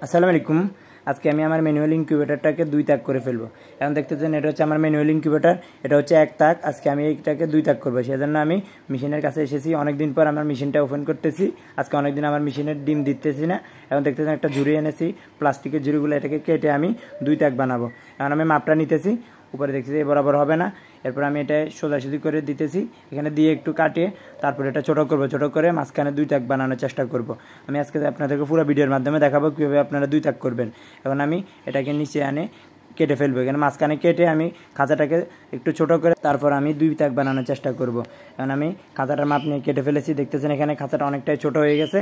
আসসালামু আলাইকুম। আজকে আমি আমার ম্যানুয়াল ইনকিউবেটরটাকে 2 তাক করে ফেলবো। এখন দেখতেছেন এটা হচ্ছে আমার ম্যানুয়াল ইনকিউবেটর, এটা হচ্ছে 1 তাক। আজকে আমি এইটাকে 2 তাক করবো, সেজন্য আমি মেশিনের কাছে এসেছি। অনেকদিন পর আমার মেশিনটা ওপেন করতেছি। আজকে অনেকদিন আমার মেশিনের ডিম দিতেছি না। এখন দেখতেছেন একটা ঝুড়ি এনেছি, প্লাস্টিকের ঝুড়িগুলো, এটাকে কেটে আমি 2 তাক বানাবো। এখন আমি মাপটা নিতেছি, উপরে দেখতেছি বরাবর হবে না। এরপর আমি এটা সোজাসুজি করে দিতেছি, এখানে দিয়ে একটু কাটিয়ে তারপর এটা ছোটো করবো, ছোটো করে মাঝখানে 2 তাক বানানোর চেষ্টা করব। আমি আজকে আপনাদেরকে পুরো ভিডিওর মাধ্যমে দেখাবো কীভাবে আপনারা 2 তাক করবেন। এখন আমি এটাকে নিচে আনে কেটে ফেলবো, এখানে মাঝখানে কেটে আমি খাঁচাটাকে একটু ছোটো করে তারপর আমি 2 তাক বানানোর চেষ্টা করব। এখন আমি খাঁচাটার মাপ নিয়ে কেটে ফেলেছি, দেখতেছেন এখানে খাঁচাটা অনেকটাই ছোটো হয়ে গেছে।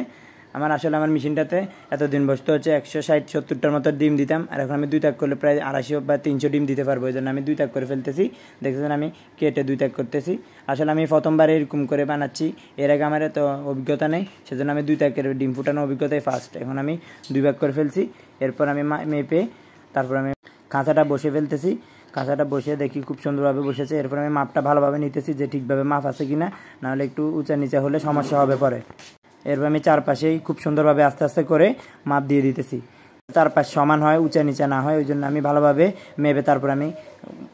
আসলে আমার মেশিনটাতে এতদিন বসতে হচ্ছে 160-70টার মতো ডিম দিতাম, আর এখন আমি 2 তাক করলে প্রায় 250 বা 300 ডিম দিতে পারবো। এই জন্য আমি 2 তাক করে ফেলতেছি। দেখতেছেন আমি কেটে 2 তাক করতেছি। আসলে আমি প্রথমবার এরকম করে বানাচ্ছি, এর আগে আমার এত অভিজ্ঞতা নেই, সেজন্য আমি 2 তাকের ডিম ফুটানোর অভিজ্ঞতাই ফার্স্ট। এখন আমি 2 ভাগ করে ফেলছি। এরপর আমি মেপে তারপর আমি খাঁচাটা বসে ফেলতেছি। খাঁচাটা বসে দেখি খুব সুন্দরভাবে বসেছে। এরপর আমি মাপটা ভালোভাবে নিতেছি যে ঠিকভাবে মাপ আছে কিনা, নাহলে একটু উঁচা নিচা হলে সমস্যা হবে পরে। এরপর আমি চারপাশেই খুব সুন্দরভাবে আস্তে আস্তে করে মাপ দিয়ে দিতেছি, চারপাশ সমান হয়, উঁচা নিচা না হয়। ওই জন্য আমি ভালোভাবে মেপে তারপর আমি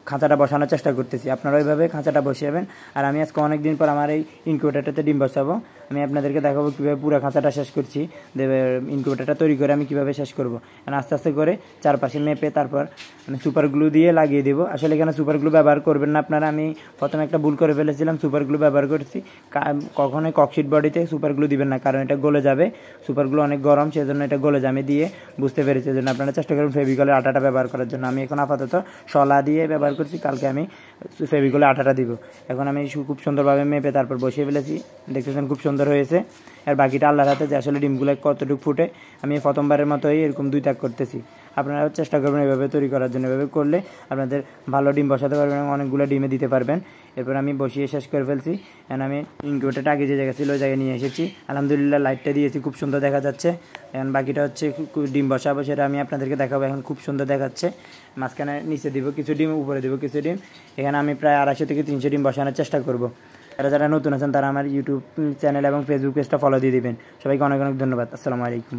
খাঁচাটা বসানোর চেষ্টা করতেছি। আপনারা ওইভাবে খাঁচাটা বসাবেন। আর আমি আজকে অনেক দিন পর আমার এই ইনকিউবেটরটাতে ডিম বসাবো। আমি আপনাদেরকে দেখাবো কীভাবে পুরো খাঁচাটা শেষ করছি, ইনকিউবেটরটা তৈরি করে আমি কীভাবে শেষ করবো। আস্তে আস্তে করে চারপাশে মেপে তারপর আমি সুপার গ্লু দিয়ে লাগিয়ে দেবো। আসলে এখানে সুপার গ্লু ব্যবহার করবেন না আপনারা, আমি প্রথমে একটা ভুল করে ফেলেছিলাম, সুপার গ্লু ব্যবহার করছি। কখনোই ককশিট বডিতে সুপার গ্লু দিবেন না, কারণ এটা গলে যাবে। সুপার গ্লু অনেক গরম, সেজন্য এটা গলে যাবে। আমি দিয়ে বুঝতে পেরেছি, সেজন্য আপনারা চেষ্টা করুন ফেভিকলের আটাটা ব্যবহার করার জন্য। আমি এখন আপাতত শলা দিয়ে ব্যবহার করছি, কালকে আমি ফেভিকলের আটাটা দিব। এখন আমি খুব সুন্দরভাবে মেপে তারপর বসিয়ে ফেলেছি, দেখতেছেন খুব সুন্দর হয়েছে। আর বাকিটা আল্লাহর হাতে যে আসলে ডিমগুলো কতটুকু ফুটে। আমি প্রথমবারের মতোই এরকম 2 তাক করতেছি। আপনারা চেষ্টা করবেন এভাবে তৈরি করার জন্য। এভাবে করলে আপনাদের ভালো ডিম বসাতে পারবেন এবং অনেকগুলো ডিমে দিতে পারবেন। এরপর আমি বসিয়ে শেষ করে ফেলছি। এখন আমি ইনকিউবেটরটা আগে যে জায়গা ছিল ওই জায়গায় নিয়ে এসেছি। আলহামদুলিল্লাহ লাইটটা দিয়েছি, খুব সুন্দর দেখা যাচ্ছে। এখন বাকিটা হচ্ছে ডিম বসাবো, সেটা আমি আপনাদেরকে দেখাবো। এখন খুব সুন্দর দেখাচ্ছে। মাঝখানে নিচে দিব কিছু ডিম, উপরে দিব কিছু ডিম। এখানে আমি প্রায় 250 থেকে 300 ডিম বসানোর চেষ্টা করব। যারা নতুন আছেন তারা আমার ইউটিউব চ্যানেল এবং ফেসবুক পেজটা ফলো দিয়ে দিবেন। সবাইকে অনেক অনেক ধন্যবাদ। আসসালামু আলাইকুম।